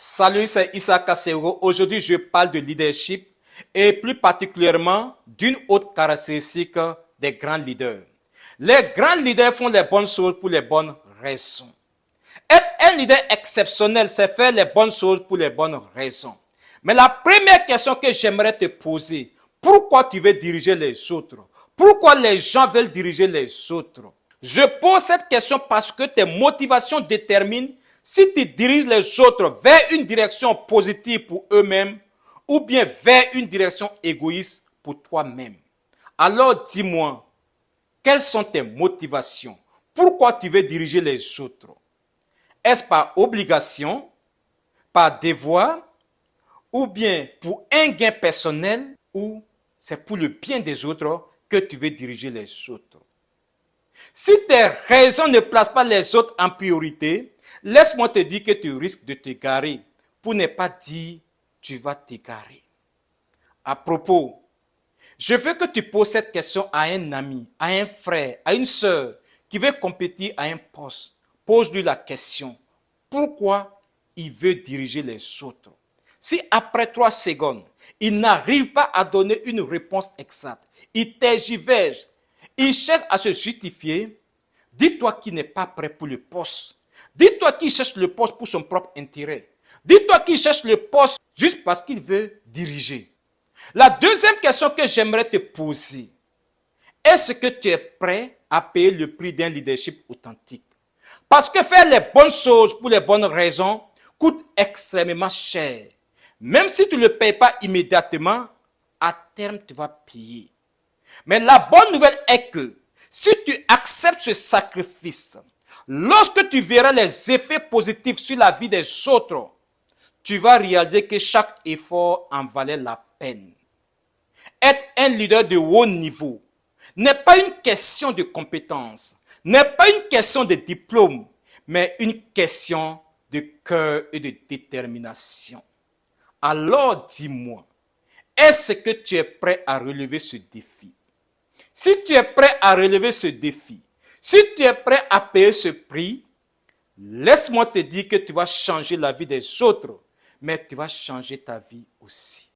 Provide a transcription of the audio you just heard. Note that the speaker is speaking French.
Salut, c'est Issa Kassero. Aujourd'hui, je parle de leadership et plus particulièrement d'une autre caractéristique des grands leaders. Les grands leaders font les bonnes choses pour les bonnes raisons. Être un leader exceptionnel, c'est faire les bonnes choses pour les bonnes raisons. Mais la première question que j'aimerais te poser, pourquoi tu veux diriger les autres? Pourquoi les gens veulent diriger les autres? Je pose cette question parce que tes motivations déterminent si tu diriges les autres vers une direction positive pour eux-mêmes ou bien vers une direction égoïste pour toi-même. Alors dis-moi, quelles sont tes motivations? Pourquoi tu veux diriger les autres? Est-ce par obligation, par devoir, ou bien pour un gain personnel, ou c'est pour le bien des autres que tu veux diriger les autres? Si tes raisons ne placent pas les autres en priorité, laisse-moi te dire que tu risques de t'égarer, pour ne pas dire tu vas t'égarer. À propos, je veux que tu poses cette question à un ami, à un frère, à une sœur qui veut compétir à un poste. Pose-lui la question, pourquoi il veut diriger les autres? Si après 3 secondes, il n'arrive pas à donner une réponse exacte, il tergiverse, il cherche à se justifier, dis-toi qu'il n'est pas prêt pour le poste. Dis-toi qu'il cherche le poste pour son propre intérêt. Dis-toi qu'il cherche le poste juste parce qu'il veut diriger. La deuxième question que j'aimerais te poser, est-ce que tu es prêt à payer le prix d'un leadership authentique? Parce que faire les bonnes choses pour les bonnes raisons coûte extrêmement cher. Même si tu ne le payes pas immédiatement, à terme tu vas payer. Mais la bonne nouvelle est que si tu acceptes ce sacrifice, lorsque tu verras les effets positifs sur la vie des autres, tu vas réaliser que chaque effort en valait la peine. Être un leader de haut niveau n'est pas une question de compétence, n'est pas une question de diplôme, mais une question de cœur et de détermination. Alors dis-moi, est-ce que tu es prêt à relever ce défi? Si tu es prêt à relever ce défi, si tu es prêt à payer ce prix, laisse-moi te dire que tu vas changer la vie des autres, mais tu vas changer ta vie aussi.